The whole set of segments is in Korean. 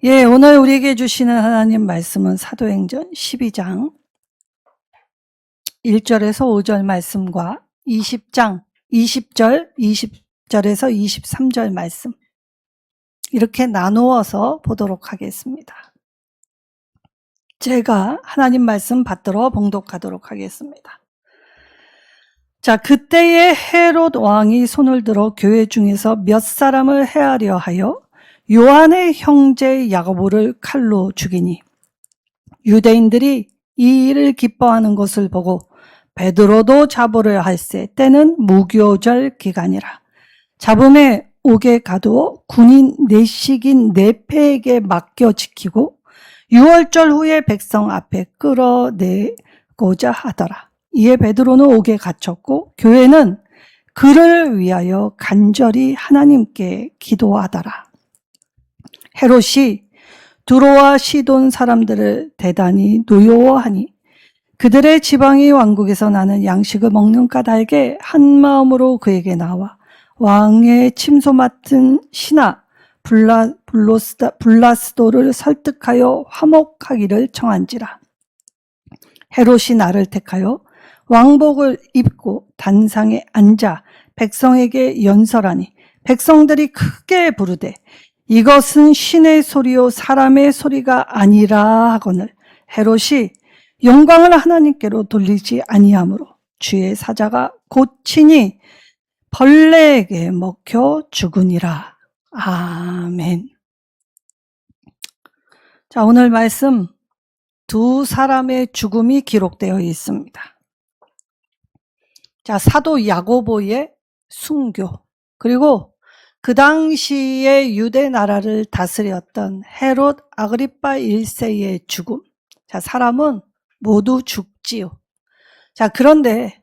오늘 우리에게 주시는 하나님 말씀은 사도행전 12장 1절에서 5절 말씀과 20절, 20절에서 23절 말씀 이렇게 나누어서 보도록 하겠습니다. 제가 하나님 말씀 받들어 봉독하도록 하겠습니다. 자, 그때에 헤롯 왕이 손을 들어 교회 중에서 몇 사람을 해하려 하여 요한의 형제 야고보를 칼로 죽이니 유대인들이 이 일을 기뻐하는 것을 보고 베드로도 잡으려 할세. 때는 무교절 기간이라. 잡음에 옥에 가두어 군인 내식인 네패에게 맡겨 지키고 6월절 후에 백성 앞에 끌어내고자 하더라. 이에 베드로는 옥에 갇혔고 교회는 그를 위하여 간절히 하나님께 기도하더라. 헤롯이 두로와 시돈 사람들을 대단히 노여워하니 그들의 지방이 왕국에서 나는 양식을 먹는 까닭에 한마음으로 그에게 나와 왕의 침소 맡은 신하 블라스도를 설득하여 화목하기를 청한지라. 헤롯이 나를 택하여 왕복을 입고 단상에 앉아 백성에게 연설하니 백성들이 크게 부르되 이것은 신의 소리요 사람의 소리가 아니라 하거늘 헤롯이 영광을 하나님께로 돌리지 아니하므로 주의 사자가 곧 친히 벌레에게 먹혀 죽으니라. 아멘. 자, 오늘 말씀 두 사람의 죽음이 기록되어 있습니다. 자, 사도 야고보의 순교, 그리고 그 당시에 유대 나라를 다스렸던 헤롯 아그리파 1세의 죽음. 자, 사람은 모두 죽지요. 자, 그런데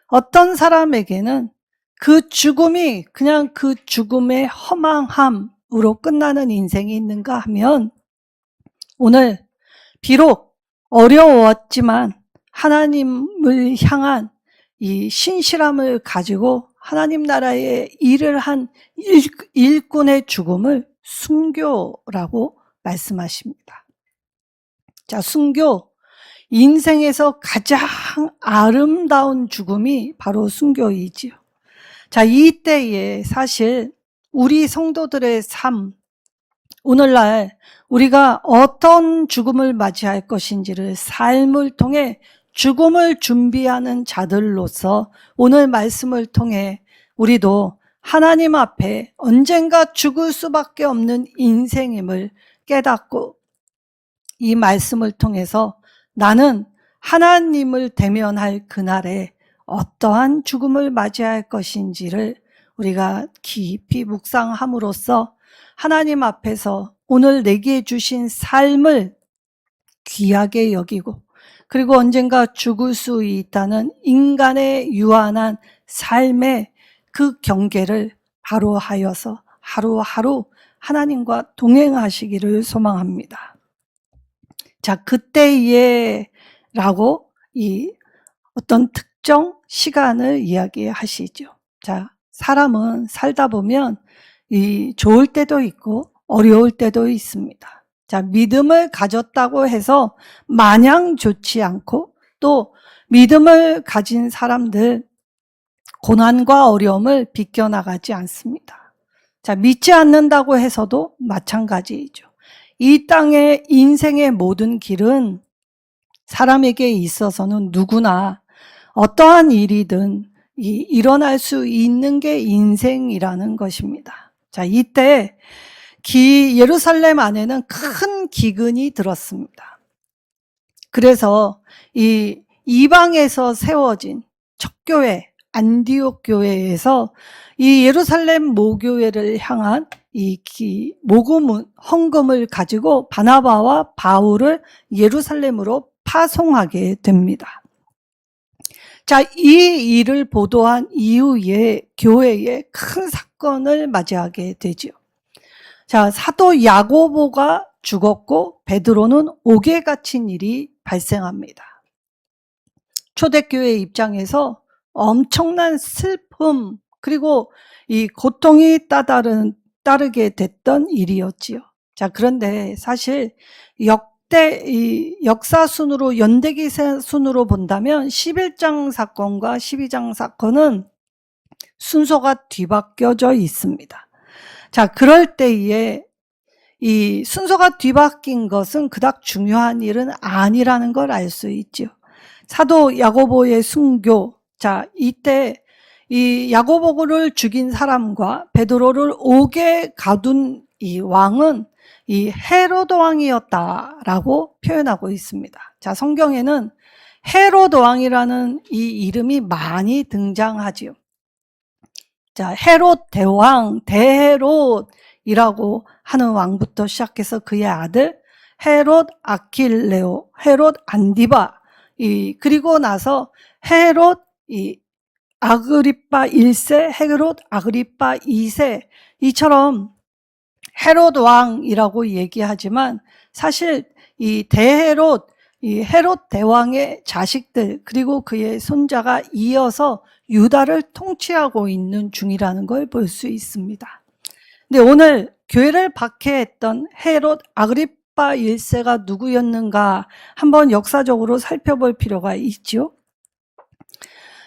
어떤 사람에게는 그 죽음이 그냥 그 죽음의 허망함으로 끝나는 인생이 있는가 하면 오늘 비록 어려웠지만 하나님을 향한 이 신실함을 가지고 하나님 나라의 일을 한 일꾼의 죽음을 순교라고 말씀하십니다. 자, 순교, 인생에서 가장 아름다운 죽음이 바로 순교이지요. 자, 이때에 사실 우리 성도들의 삶, 오늘날 우리가 어떤 죽음을 맞이할 것인지를 삶을 통해 죽음을 준비하는 자들로서 오늘 말씀을 통해 우리도 하나님 앞에 언젠가 죽을 수밖에 없는 인생임을 깨닫고 이 말씀을 통해서 나는 하나님을 대면할 그날에 어떠한 죽음을 맞이할 것인지를 우리가 깊이 묵상함으로써 하나님 앞에서 오늘 내게 주신 삶을 귀하게 여기고 그리고 언젠가 죽을 수 있다는 인간의 유한한 삶의 그 경계를 바로 하여서 하루하루 하나님과 동행하시기를 소망합니다. 자, 그때에 라고 이 어떤 특정 시간을 이야기하시죠. 자, 사람은 살다 보면 이 좋을 때도 있고 어려울 때도 있습니다. 자, 믿음을 가졌다고 해서 마냥 좋지 않고 또 믿음을 가진 사람들 고난과 어려움을 비껴나가지 않습니다. 자, 믿지 않는다고 해서도 마찬가지이죠. 이 땅의 인생의 모든 길은 사람에게 있어서는 누구나 어떠한 일이든 일어날 수 있는 게 인생이라는 것입니다. 자, 이때 예루살렘 안에는 큰 기근이 들었습니다. 그래서 이 이방에서 세워진 첫 교회 안디옥 교회에서 이 예루살렘 모교회를 향한 이 헌금을 가지고 바나바와 바울을 예루살렘으로 파송하게 됩니다. 자, 이 일을 보도한 이후에 교회에 큰 사건을 맞이하게 되죠. 자, 사도 야고보가 죽었고 베드로는 옥에 갇힌 일이 발생합니다. 초대교회 입장에서 엄청난 슬픔 그리고 이 고통이 따르게 됐던 일이었지요. 자, 그런데 사실 이 역사 순으로, 연대기 순으로 본다면 11장 사건과 12장 사건은 순서가 뒤바뀌어져 있습니다. 자, 그럴 때에 이 순서가 뒤바뀐 것은 그닥 중요한 일은 아니라는 걸 알 수 있죠. 사도 야고보의 순교. 자, 이때 이 야고보를 죽인 사람과 베드로를 옥에 가둔 이 왕은 이 헤로드 왕이었다라고 표현하고 있습니다. 자, 성경에는 헤로드 왕이라는 이 이름이 많이 등장하지요. 자, 헤롯 대왕, 대헤롯이라고 하는 왕부터 시작해서 그의 아들 헤롯 아킬레오, 헤롯 안디바, 그리고 나서 헤롯 아그리파 1세, 헤롯 아그리파 2세, 이처럼 헤롯 왕이라고 얘기하지만 사실 이 대헤롯, 이 헤롯 대왕의 자식들 그리고 그의 손자가 이어서 유다를 통치하고 있는 중이라는 걸 볼 수 있습니다. 근데 오늘 교회를 박해했던 헤롯 아그리파 1세가 누구였는가 한번 역사적으로 살펴볼 필요가 있죠.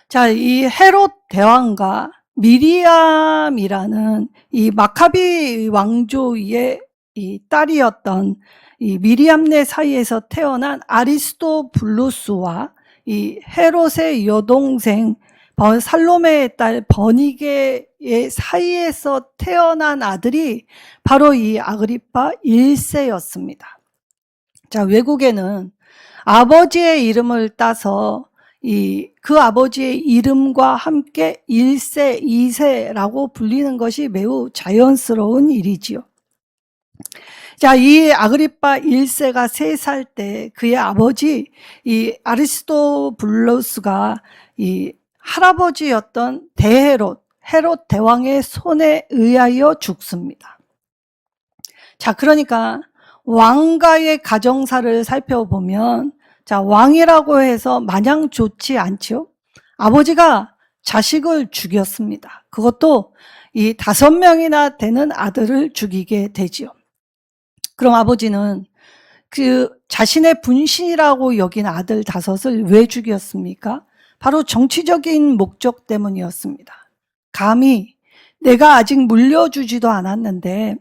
자, 이 헤롯 대왕과 미리암이라는 이 마카비 왕조의 이 딸이었던 이 미리암네 사이에서 태어난 아리스토블루스와 이 헤롯의 여동생 살로메의 딸 버니게의 사이에서 태어난 아들이 바로 이 아그리파 1세였습니다. 자, 외국에는 아버지의 이름을 따서 그 아버지의 이름과 함께 1세, 2세라고 불리는 것이 매우 자연스러운 일이지요. 자, 이 아그리파 1세가 3살 때 그의 아버지 이 아리스토블루스가 이 할아버지였던 헤롯 대왕의 손에 의하여 죽습니다. 자, 그러니까 왕가의 가정사를 살펴보면 자, 왕이라고 해서 마냥 좋지 않죠. 아버지가 자식을 죽였습니다. 그것도 이 5명이나 되는 아들을 죽이게 되지요. 그럼 아버지는 그 자신의 분신이라고 여긴 아들 5을 왜 죽였습니까? 바로 정치적인 목적 때문이었습니다. 감히 내가 아직 물려주지도 않았는데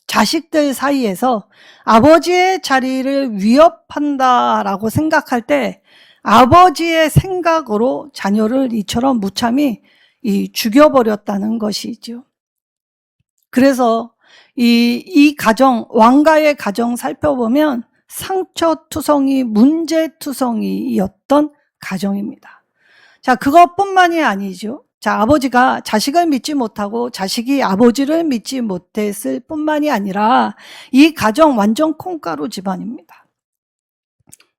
자식들 사이에서 아버지의 자리를 위협한다라고 생각할 때 아버지의 생각으로 자녀를 이처럼 무참히 죽여버렸다는 것이죠. 그래서 이 가정, 왕가의 가정 살펴보면 상처투성이, 문제투성이였던 가정입니다. 자, 그것뿐만이 아니죠. 자, 아버지가 자식을 믿지 못하고 자식이 아버지를 믿지 못했을 뿐만이 아니라 이 가정 완전 콩가루 집안입니다.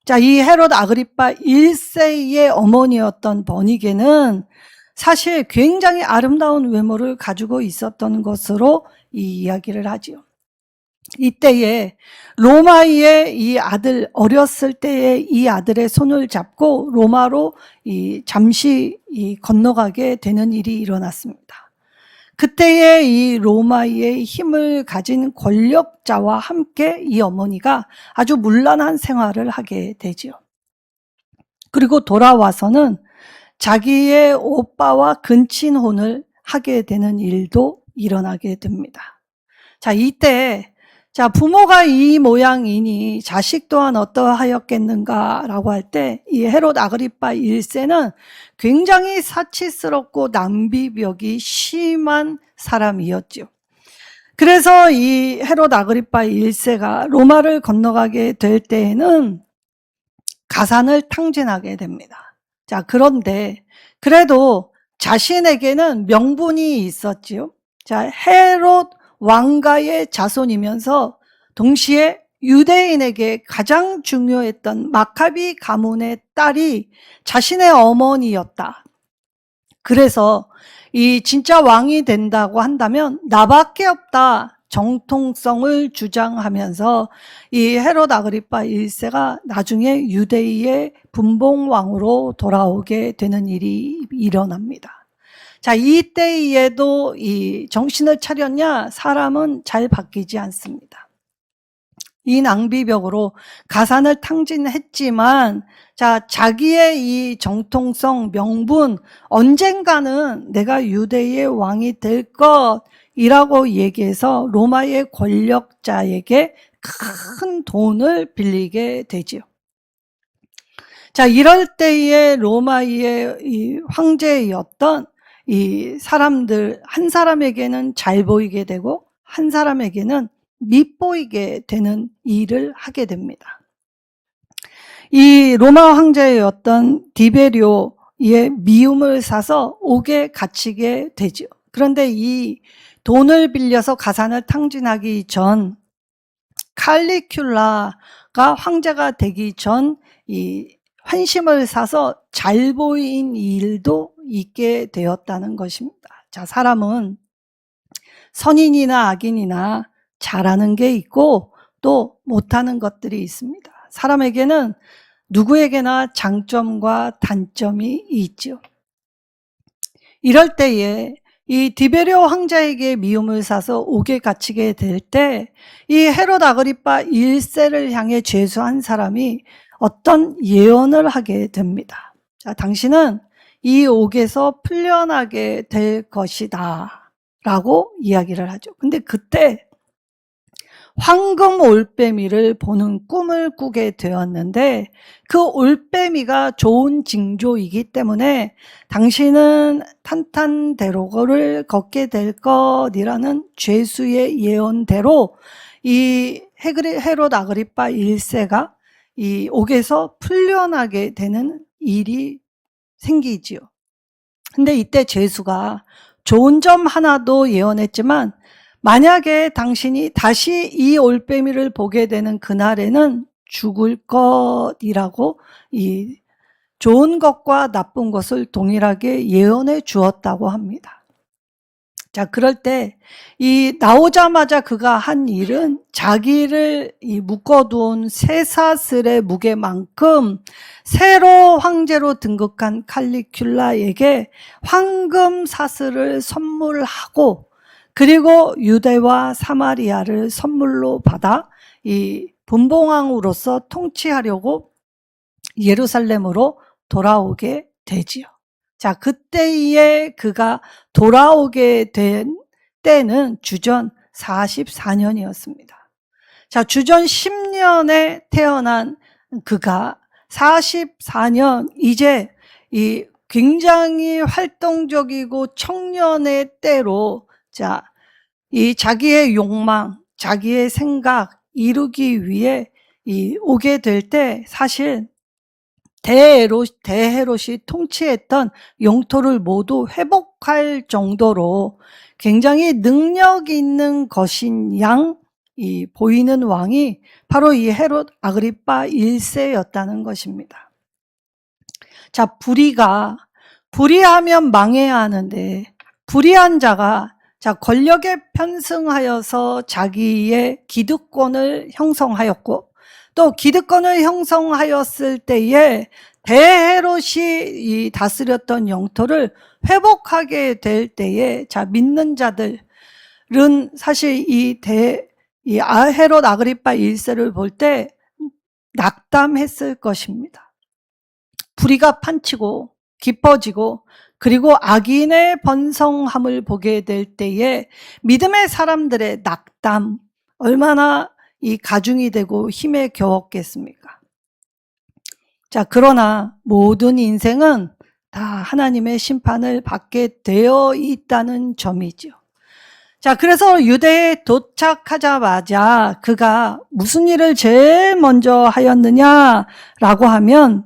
자, 이 헤롯 아그리파 1세의 어머니였던 버니게는 사실 굉장히 아름다운 외모를 가지고 있었던 것으로 이 이야기를 하지요. 이때에 로마의 이 아들, 어렸을 때의 이 아들의 손을 잡고 로마로 잠시 건너가게 되는 일이 일어났습니다. 그때에 이 로마의 힘을 가진 권력자와 함께 이 어머니가 아주 문란한 생활을 하게 되지요. 그리고 돌아와서는 자기의 오빠와 근친혼을 하게 되는 일도 일어나게 됩니다. 자, 이때 자, 부모가 이 모양이니 자식 또한 어떠하였겠는가라고 할 때 이 헤롯 아그리파 1세는 굉장히 사치스럽고 낭비벽이 심한 사람이었죠. 그래서 이 헤롯 아그리파 1세가 로마를 건너가게 될 때에는 가산을 탕진하게 됩니다. 자, 그런데 그래도 자신에게는 명분이 있었지요. 자, 헤롯 왕가의 자손이면서 동시에 유대인에게 가장 중요했던 마카비 가문의 딸이 자신의 어머니였다. 그래서 이 진짜 왕이 된다고 한다면 나밖에 없다. 정통성을 주장하면서 이 헤롯 아그리파 1세가 나중에 유대인의 분봉왕으로 돌아오게 되는 일이 일어납니다. 자, 이때에도 이 정신을 차렸냐? 사람은 잘 바뀌지 않습니다. 이 낭비벽으로 가산을 탕진했지만, 자, 자기의 이 정통성, 명분, 언젠가는 내가 유대의 왕이 될 것이라고 얘기해서 로마의 권력자에게 큰 돈을 빌리게 되지요. 자, 이럴 때에 로마의 이 황제였던 이 사람들, 한 사람에게는 잘 보이게 되고 한 사람에게는 밉보이게 되는 일을 하게 됩니다. 이 로마 황제였던 디베리오의 미움을 사서 옥에 갇히게 되죠. 그런데 이 돈을 빌려서 가산을 탕진하기 전, 칼리큘라가 황제가 되기 전 이 환심을 사서 잘 보인 일도 있게 되었다는 것입니다. 자, 사람은 선인이나 악인이나 잘하는 게 있고 또 못하는 것들이 있습니다. 사람에게는 누구에게나 장점과 단점이 있죠. 이럴 때에 이 디베리오 황제에게 미움을 사서 옥에 갇히게 될 때 이 헤롯 아그리파 1세를 향해 죄수한 사람이 어떤 예언을 하게 됩니다. 자, 당신은 이 옥에서 풀려나게 될 것이다 라고 이야기를 하죠. 근데 그때 황금 올빼미를 보는 꿈을 꾸게 되었는데 그 올빼미가 좋은 징조이기 때문에 당신은 탄탄대로를 걷게 될 것이라는 죄수의 예언대로 이 헤롯 아그리파 1세가 이 옥에서 풀려나게 되는 일이 생기지요. 근데 이때 죄수가 좋은 점 하나도 예언했지만 만약에 당신이 다시 이 올빼미를 보게 되는 그날에는 죽을 것이라고 이 좋은 것과 나쁜 것을 동일하게 예언해 주었다고 합니다. 자, 그럴 때 이 나오자마자 그가 한 일은 자기를 이 묶어둔 쇠사슬의 무게만큼 새로 황제로 등극한 칼리큘라에게 황금 사슬을 선물하고 그리고 유대와 사마리아를 선물로 받아 이 분봉왕으로서 통치하려고 예루살렘으로 돌아오게 되지요. 자, 그때에 그가 돌아오게 된 때는 주전 44년이었습니다. 자, 주전 10년에 태어난 그가 44년 이제 이 굉장히 활동적이고 청년의 때로 자, 이 자기의 욕망, 자기의 생각 이루기 위해 이 오게 될 때 사실 대헤롯이 통치했던 영토를 모두 회복할 정도로 굉장히 능력 있는 것인 양 이 보이는 왕이 바로 이 헤롯 아그리파 1세였다는 것입니다. 자, 불의하면 망해야 하는데 불의한 자가 자, 권력에 편승하여서 자기의 기득권을 형성하였고 또 기득권을 형성하였을 때에 대헤롯이 이 다스렸던 영토를 회복하게 될 때에 자, 믿는 자들은 사실 이 헤롯 아그리파 1세를 볼 때 낙담했을 것입니다. 불의가 판치고 깊어지고 그리고 악인의 번성함을 보게 될 때에 믿음의 사람들의 낙담 얼마나 이 가중이 되고 힘에 겨웠겠습니까? 자, 그러나 모든 인생은 다 하나님의 심판을 받게 되어 있다는 점이죠. 자, 그래서 유대에 도착하자마자 그가 무슨 일을 제일 먼저 하였느냐라고 하면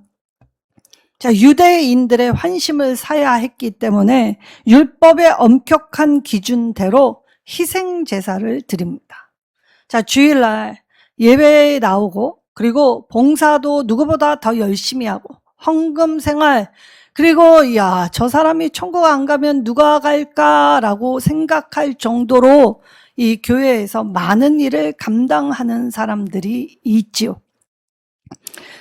자, 유대인들의 환심을 사야 했기 때문에 율법의 엄격한 기준대로 희생 제사를 드립니다. 자, 주일날 예배에 나오고 그리고 봉사도 누구보다 더 열심히 하고 헌금 생활 그리고 야, 저 사람이 천국 안 가면 누가 갈까라고 생각할 정도로 이 교회에서 많은 일을 감당하는 사람들이 있지요.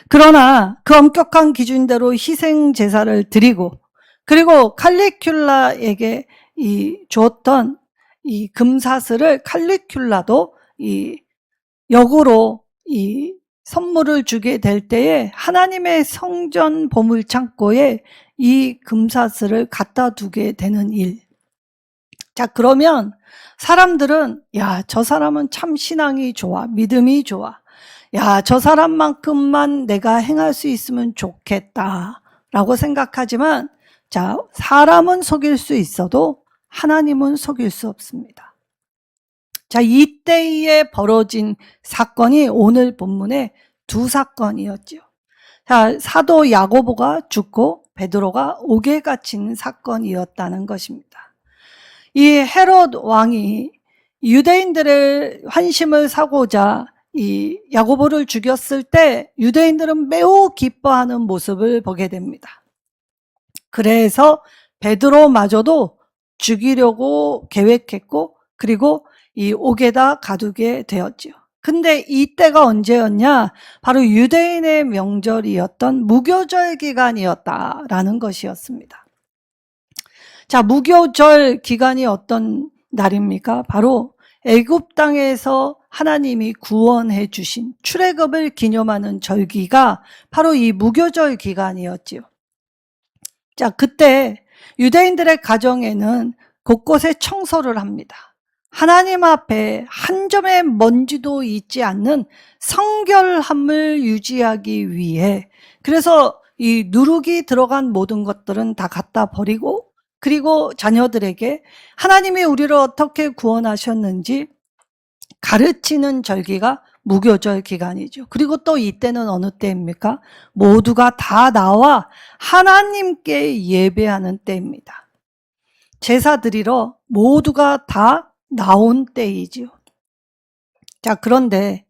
그러나 그 엄격한 기준대로 희생 제사를 드리고 그리고 칼리큘라에게 주었던 이 금사슬을 칼리큘라도 이 역으로 이 선물을 주게 될 때에 하나님의 성전 보물 창고에 이 금사슬을 갖다 두게 되는 일. 자, 그러면 사람들은 야, 저 사람은 참 신앙이 좋아. 믿음이 좋아. 야, 저 사람만큼만 내가 행할 수 있으면 좋겠다. 라고 생각하지만, 자, 사람은 속일 수 있어도 하나님은 속일 수 없습니다. 자, 이때에 벌어진 사건이 오늘 본문의 두 사건이었죠. 자, 사도 야고보가 죽고 베드로가 옥에 갇힌 사건이었다는 것입니다. 이 헤롯 왕이 유대인들의 환심을 사고자 이 야고보를 죽였을 때 유대인들은 매우 기뻐하는 모습을 보게 됩니다. 그래서 베드로마저도 죽이려고 계획했고 그리고 이 옥에다 가두게 되었죠. 근데 이때가 언제였냐? 바로 유대인의 명절이었던 무교절 기간이었다라는 것이었습니다. 자, 무교절 기간이 어떤 날입니까? 바로 애굽 땅에서 하나님이 구원해 주신 출애굽을 기념하는 절기가 바로 이 무교절 기간이었지요. 자, 그때 유대인들의 가정에는 곳곳에 청소를 합니다. 하나님 앞에 한 점의 먼지도 있지 않는 성결함을 유지하기 위해 그래서 이 누룩이 들어간 모든 것들은 다 갖다 버리고 그리고 자녀들에게 하나님이 우리를 어떻게 구원하셨는지 가르치는 절기가 무교절 기간이죠. 그리고 또 이때는 어느 때입니까? 모두가 다 나와 하나님께 예배하는 때입니다. 제사 드리러 모두가 다 나온 때이지요. 자, 그런데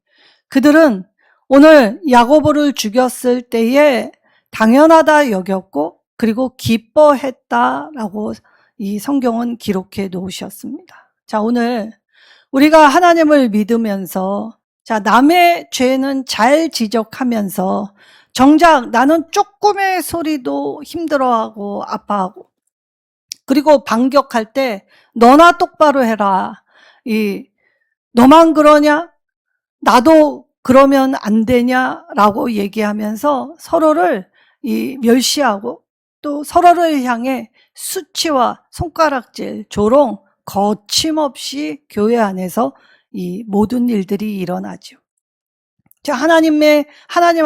그들은 오늘 야고보를 죽였을 때에 당연하다 여겼고 그리고 기뻐했다라고 이 성경은 기록해 놓으셨습니다. 자, 오늘 우리가 하나님을 믿으면서 자, 남의 죄는 잘 지적하면서 정작 나는 조금의 소리도 힘들어하고 아파하고 그리고 반격할 때 너나 똑바로 해라. 너만 그러냐? 나도 그러면 안 되냐라고 얘기하면서 서로를 멸시하고 또 서로를 향해 수치와 손가락질, 조롱 거침없이 교회 안에서 이 모든 일들이 일어나죠. 자, 하나님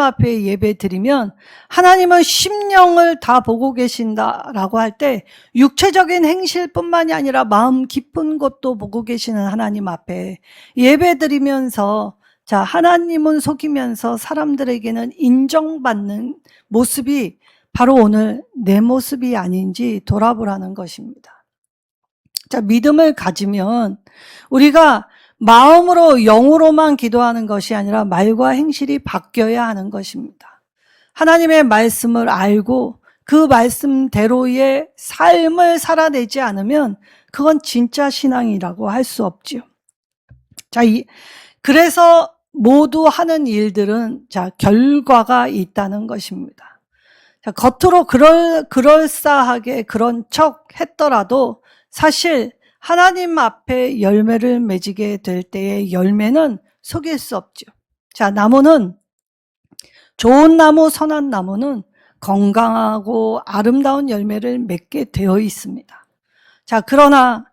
앞에 예배 드리면 하나님은 심령을 다 보고 계신다라고 할 때 육체적인 행실뿐만이 아니라 마음 깊은 것도 보고 계시는 하나님 앞에 예배 드리면서 자, 하나님은 속이면서 사람들에게는 인정받는 모습이 바로 오늘 내 모습이 아닌지 돌아보라는 것입니다. 자, 믿음을 가지면 우리가 마음으로 영으로만 기도하는 것이 아니라 말과 행실이 바뀌어야 하는 것입니다. 하나님의 말씀을 알고 그 말씀대로의 삶을 살아내지 않으면 그건 진짜 신앙이라고 할 수 없지요. 자, 그래서 모두 하는 일들은 자, 결과가 있다는 것입니다. 자, 겉으로 그럴싸하게 그런 척 했더라도 사실 하나님 앞에 열매를 맺게 될 때의 열매는 속일 수 없죠. 자, 나무는 좋은 나무, 선한 나무는 건강하고 아름다운 열매를 맺게 되어 있습니다. 자, 그러나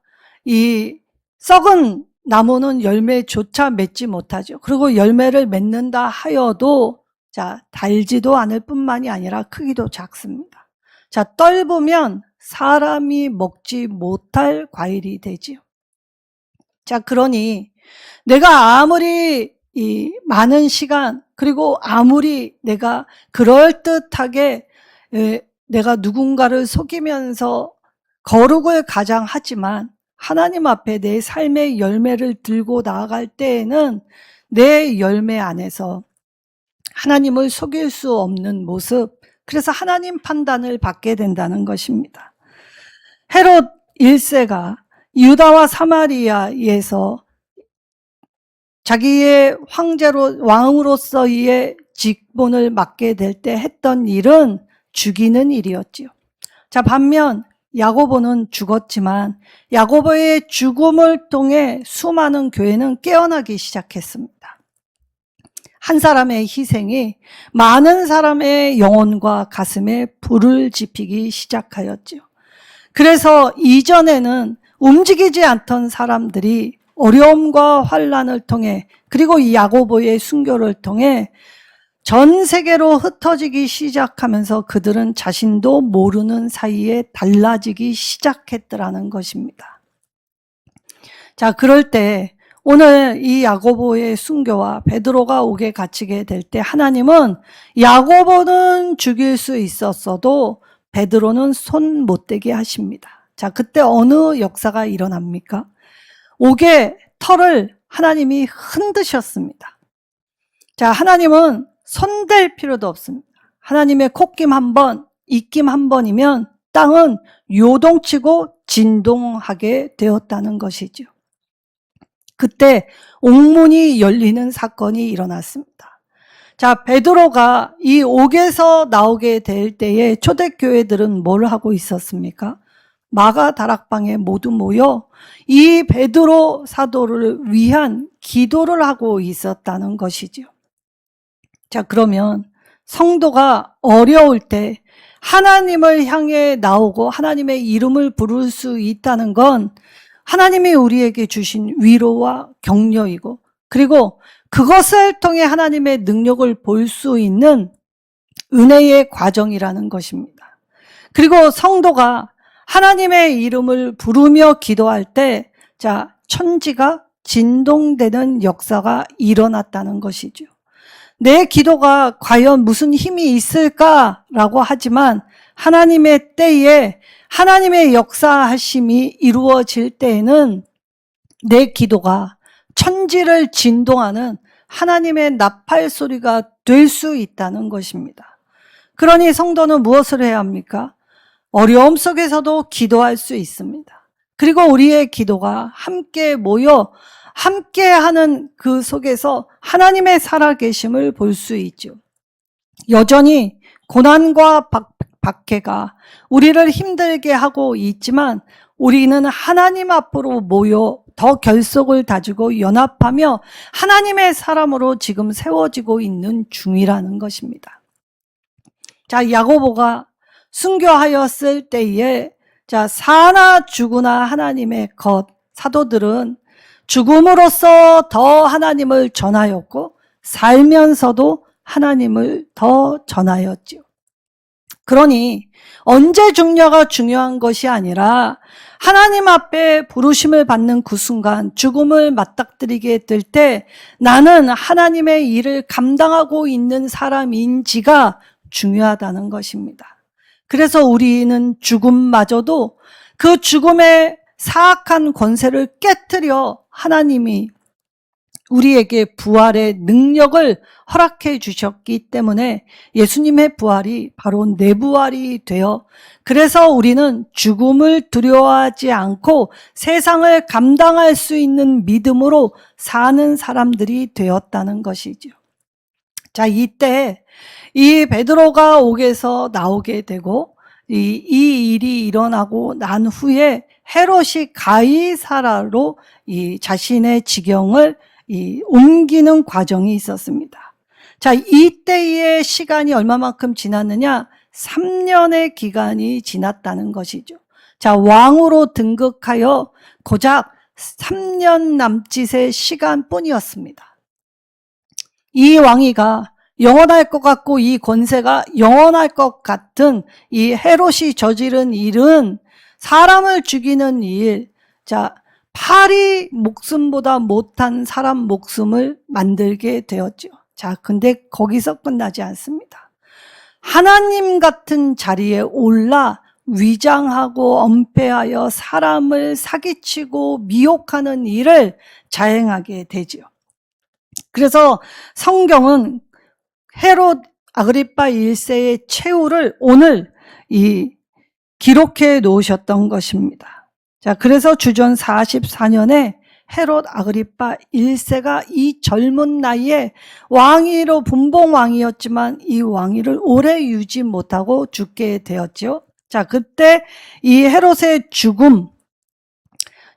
이 썩은 나무는 열매조차 맺지 못하죠. 그리고 열매를 맺는다 하여도 자, 달지도 않을 뿐만이 아니라 크기도 작습니다. 자, 떫으면 사람이 먹지 못할 과일이 되지요. 자, 그러니 내가 아무리 이 많은 시간 그리고 아무리 내가 그럴듯하게 내가 누군가를 속이면서 거룩을 가장하지만 하나님 앞에 내 삶의 열매를 들고 나아갈 때에는 내 열매 안에서 하나님을 속일 수 없는 모습, 그래서 하나님 판단을 받게 된다는 것입니다. 헤롯 1세가 유다와 사마리아에서 자기의 왕으로서의 직분을 맡게 될 때 했던 일은 죽이는 일이었지요. 자, 반면 야고보는 죽었지만 야고보의 죽음을 통해 수많은 교회는 깨어나기 시작했습니다. 한 사람의 희생이 많은 사람의 영혼과 가슴에 불을 지피기 시작하였지요. 그래서 이전에는 움직이지 않던 사람들이 어려움과 환난을 통해, 그리고 이 야고보의 순교를 통해 전 세계로 흩어지기 시작하면서 그들은 자신도 모르는 사이에 달라지기 시작했더라는 것입니다. 자, 그럴 때 오늘 이 야고보의 순교와 베드로가 옥에 갇히게 될 때 하나님은 야고보는 죽일 수 있었어도 베드로는 손 못 대게 하십니다. 자, 그때 어느 역사가 일어납니까? 옥의 털을 하나님이 흔드셨습니다. 자, 하나님은 손댈 필요도 없습니다. 하나님의 콧김 한 번, 입김 한 번이면 땅은 요동치고 진동하게 되었다는 것이죠. 그때 옥문이 열리는 사건이 일어났습니다. 자, 베드로가 이 옥에서 나오게 될 때에 초대교회들은 뭘 하고 있었습니까? 마가 다락방에 모두 모여 이 베드로 사도를 위한 기도를 하고 있었다는 것이죠. 자, 그러면 성도가 어려울 때 하나님을 향해 나오고 하나님의 이름을 부를 수 있다는 건 하나님이 우리에게 주신 위로와 격려이고, 그리고 그것을 통해 하나님의 능력을 볼 수 있는 은혜의 과정이라는 것입니다. 그리고 성도가 하나님의 이름을 부르며 기도할 때, 자, 천지가 진동되는 역사가 일어났다는 것이죠. 내 기도가 과연 무슨 힘이 있을까라고 하지만 하나님의 때에 하나님의 역사하심이 이루어질 때에는 내 기도가 천지를 진동하는 하나님의 나팔 소리가 될 수 있다는 것입니다. 그러니 성도는 무엇을 해야 합니까? 어려움 속에서도 기도할 수 있습니다. 그리고 우리의 기도가 함께 모여 함께하는 그 속에서 하나님의 살아계심을 볼 수 있죠. 여전히 고난과 박해가 우리를 힘들게 하고 있지만 우리는 하나님 앞으로 모여 더 결속을 다지고 연합하며 하나님의 사람으로 지금 세워지고 있는 중이라는 것입니다. 자, 야고보가 순교하였을 때에, 자, 사나 죽으나 하나님의 것, 사도들은 죽음으로써 더 하나님을 전하였고 살면서도 하나님을 더 전하였지요. 그러니 언제 죽냐가 중요한 것이 아니라 하나님 앞에 부르심을 받는 그 순간 죽음을 맞닥뜨리게 될 때 나는 하나님의 일을 감당하고 있는 사람인지가 중요하다는 것입니다. 그래서 우리는 죽음마저도 그 죽음의 사악한 권세를 깨트려 하나님이 우리에게 부활의 능력을 허락해 주셨기 때문에 예수님의 부활이 바로 내 부활이 되어, 그래서 우리는 죽음을 두려워하지 않고 세상을 감당할 수 있는 믿음으로 사는 사람들이 되었다는 것이죠. 자, 이때 이 베드로가 옥에서 나오게 되고 이 일이 일어나고 난 후에 헤롯이 가이사라로 이 자신의 지경을 옮기는 과정이 있었습니다. 자, 이때의 시간이 얼마만큼 지났느냐? 3년의 기간이 지났다는 것이죠. 자, 왕으로 등극하여 고작 3년 남짓의 시간뿐이었습니다. 이 왕위가 영원할 것 같고 이 권세가 영원할 것 같은 이 헤롯이 저지른 일은 사람을 죽이는 일, 자, 파리 목숨보다 못한 사람 목숨을 만들게 되었죠. 자, 근데 거기서 끝나지 않습니다. 하나님 같은 자리에 올라 위장하고 엄폐하여 사람을 사기치고 미혹하는 일을 자행하게 되지요. 그래서 성경은 헤롯 아그리파 1세의 최후를 오늘 기록해 놓으셨던 것입니다. 자, 그래서 주전 44년에 헤롯 아그리파 1세가 이 젊은 나이에 왕위로 분봉 왕이었지만 이 왕위를 오래 유지 못하고 죽게 되었죠. 자, 그때 이 헤롯의 죽음,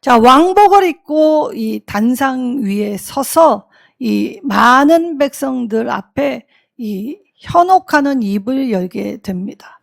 자, 왕복을 입고 이 단상 위에 서서 이 많은 백성들 앞에 이 현혹하는 입을 열게 됩니다.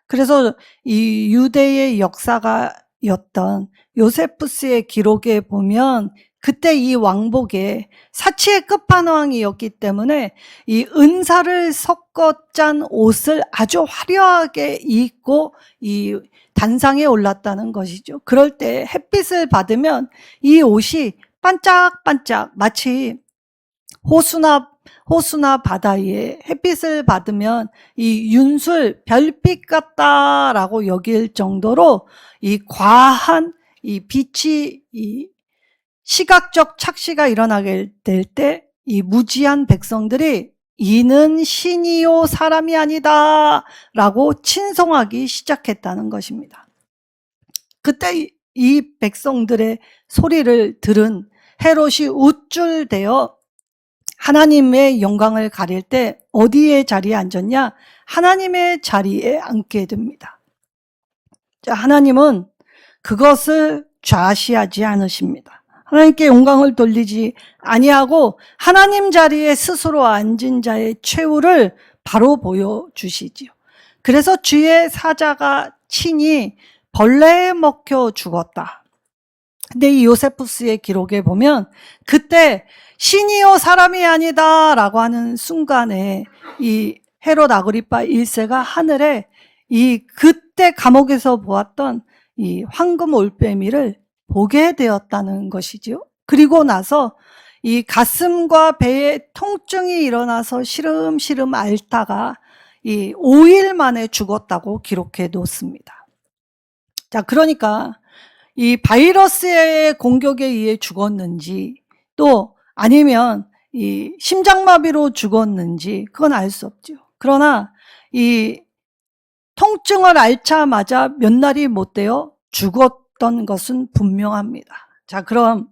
그래서 이 유대의 역사가였던 요세푸스의 기록에 보면 그때 이 왕복에 사치의 끝판왕이었기 때문에 이 은사를 섞어 짠 옷을 아주 화려하게 입고 이 단상에 올랐다는 것이죠. 그럴 때 햇빛을 받으면 이 옷이 반짝반짝 마치 호수나 바다에 햇빛을 받으면 이 윤술 별빛 같다라고 여길 정도로 이 과한 이 빛이 이 시각적 착시가 일어나게 될 때 이 무지한 백성들이 이는 신이요 사람이 아니다 라고 친송하기 시작했다는 것입니다. 그때 이 백성들의 소리를 들은 헤롯이 우쭐대어 하나님의 영광을 가릴 때 어디에 자리에 앉았냐? 하나님의 자리에 앉게 됩니다. 자, 하나님은 그것을 좌시하지 않으십니다. 하나님께 영광을 돌리지 아니하고 하나님 자리에 스스로 앉은 자의 최후를 바로 보여주시지요. 그래서 주의 사자가 친히 벌레에 먹혀 죽었다. 근데 이 요세푸스의 기록에 보면 그때 신이요 사람이 아니다 라고 하는 순간에 이 헤롯 아그리파 1세가 하늘에 이 그때 감옥에서 보았던 이 황금 올빼미를 보게 되었다는 것이죠. 그리고 나서 이 가슴과 배에 통증이 일어나서 시름시름 앓다가 이 5일 만에 죽었다고 기록해 놓습니다. 자, 그러니까 이 바이러스의 공격에 의해 죽었는지 또 아니면 이 심장마비로 죽었는지 그건 알 수 없죠. 그러나 이 통증을 앓자마자 몇 날이 못 되어 죽었던 것은 분명합니다. 자, 그럼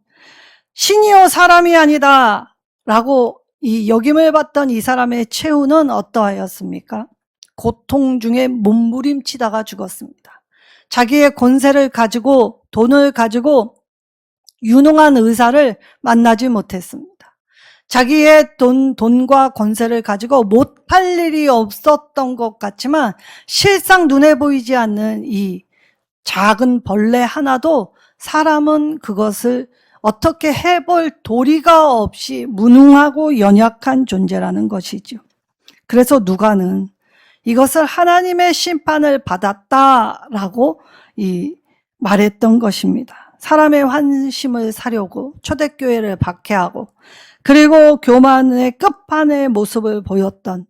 신이요 사람이 아니다 라고 이 역임을 받던 이 사람의 최후는 어떠하였습니까? 고통 중에 몸부림치다가 죽었습니다. 자기의 권세를 가지고 돈을 가지고 유능한 의사를 만나지 못했습니다. 자기의 돈과 권세를 가지고 못할 일이 없었던 것 같지만 실상 눈에 보이지 않는 이 작은 벌레 하나도 사람은 그것을 어떻게 해볼 도리가 없이 무능하고 연약한 존재라는 것이죠. 그래서 누가는 이것을 하나님의 심판을 받았다라고 말했던 것입니다. 사람의 환심을 사려고 초대교회를 박해하고 그리고 교만의 끝판의 모습을 보였던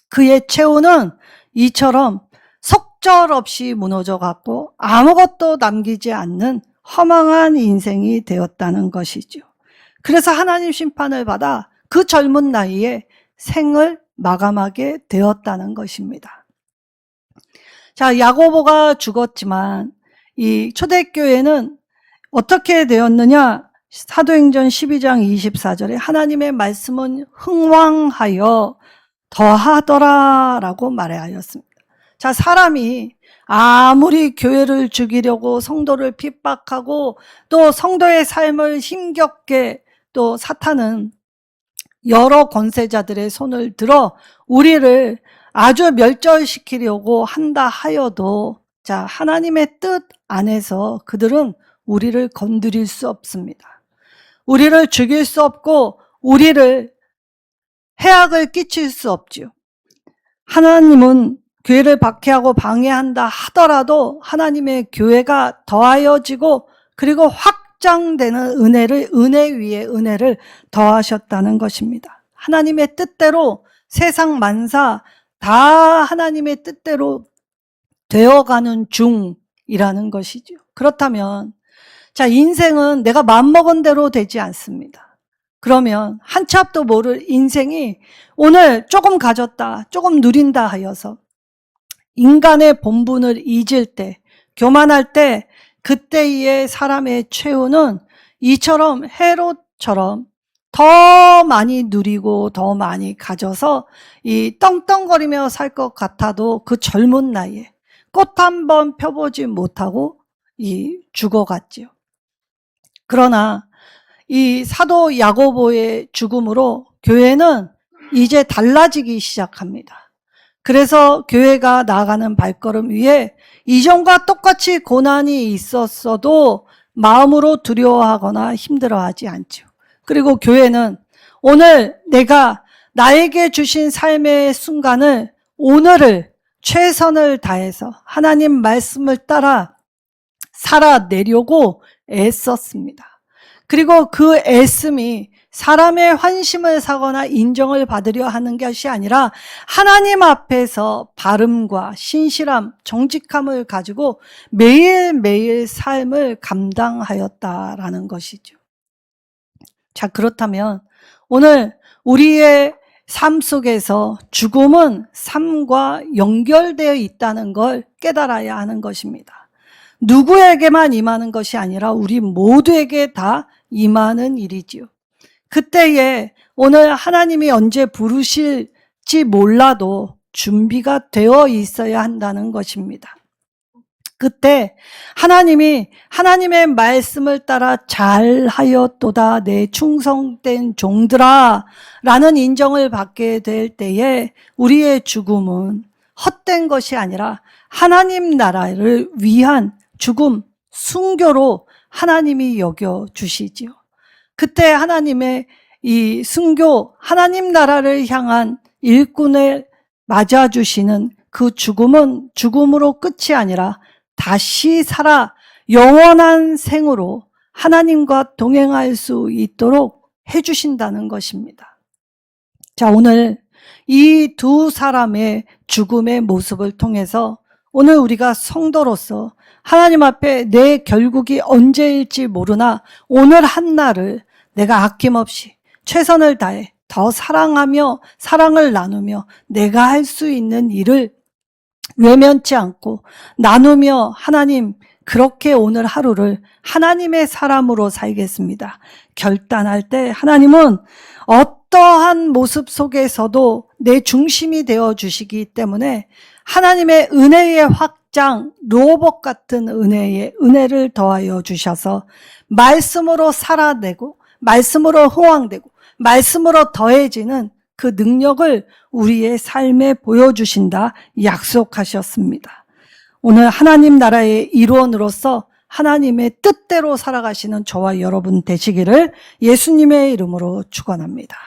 그의 최후는 이처럼 속절없이 무너져갔고 아무것도 남기지 않는 허망한 인생이 되었다는 것이죠. 그래서 하나님 심판을 받아 그 젊은 나이에 생을 마감하게 되었다는 것입니다. 자, 야고보가 죽었지만 이 초대교회는 어떻게 되었느냐? 사도행전 12장 24절에 하나님의 말씀은 흥왕하여 더하더라 라고 말하였습니다. 자, 사람이 아무리 교회를 죽이려고 성도를 핍박하고 또 성도의 삶을 힘겹게 또 사탄은 여러 권세자들의 손을 들어 우리를 아주 멸절시키려고 한다 하여도 자, 하나님의 뜻 안에서 그들은 우리를 건드릴 수 없습니다. 우리를 죽일 수 없고 우리를 해악을 끼칠 수 없지요. 하나님은 교회를 박해하고 방해한다 하더라도 하나님의 교회가 더하여지고 그리고 확장되는 은혜 위에 은혜를 더하셨다는 것입니다. 하나님의 뜻대로 세상 만사 다 하나님의 뜻대로 되어가는 중이라는 것이죠. 그렇다면 자, 인생은 내가 맘먹은 대로 되지 않습니다. 그러면 한치 앞도 모를 인생이 오늘 조금 가졌다, 조금 누린다 하여서 인간의 본분을 잊을 때, 교만할 때 그때의 사람의 최후는 이처럼 헤롯처럼 더 많이 누리고 더 많이 가져서 이 떵떵거리며 살 것 같아도 그 젊은 나이에 꽃 한 번 펴보지 못하고 죽어갔지요. 그러나 이 사도 야고보의 죽음으로 교회는 이제 달라지기 시작합니다. 그래서 교회가 나아가는 발걸음 위에 이전과 똑같이 고난이 있었어도 마음으로 두려워하거나 힘들어하지 않죠. 그리고 교회는 오늘 내가 나에게 주신 삶의 순간을 오늘을 최선을 다해서 하나님 말씀을 따라 살아내려고 애썼습니다. 그리고 그 애씀이 사람의 환심을 사거나 인정을 받으려 하는 것이 아니라 하나님 앞에서 바름과 신실함, 정직함을 가지고 매일매일 삶을 감당하였다라는 것이죠. 자, 그렇다면 오늘 우리의 삶 속에서 죽음은 삶과 연결되어 있다는 걸 깨달아야 하는 것입니다. 누구에게만 임하는 것이 아니라 우리 모두에게 다 임하는 일이지요. 그때에 오늘 하나님이 언제 부르실지 몰라도 준비가 되어 있어야 한다는 것입니다. 그때 하나님이 하나님의 말씀을 따라 잘하였도다 내 충성된 종들아 라는 인정을 받게 될 때에 우리의 죽음은 헛된 것이 아니라 하나님 나라를 위한 죽음, 순교로 하나님이 여겨주시지요. 그때 하나님의 이 순교, 하나님 나라를 향한 일꾼을 맞아주시는 그 죽음은 죽음으로 끝이 아니라 다시 살아 영원한 생으로 하나님과 동행할 수 있도록 해주신다는 것입니다. 자, 오늘 이 두 사람의 죽음의 모습을 통해서 오늘 우리가 성도로서 하나님 앞에 내 결국이 언제일지 모르나 오늘 한날을 내가 아낌없이 최선을 다해 더 사랑하며 사랑을 나누며 내가 할 수 있는 일을 외면치 않고 나누며 하나님 그렇게 오늘 하루를 하나님의 사람으로 살겠습니다. 결단할 때 하나님은 어떠한 모습 속에서도 내 중심이 되어 주시기 때문에 하나님의 은혜의 확장, 로봇 같은 은혜를 더하여 주셔서 말씀으로 살아내고 말씀으로 흥왕되고 말씀으로 더해지는 그 능력을 우리의 삶에 보여주신다 약속하셨습니다. 오늘 하나님 나라의 일원으로서 하나님의 뜻대로 살아가시는 저와 여러분 되시기를 예수님의 이름으로 축원합니다.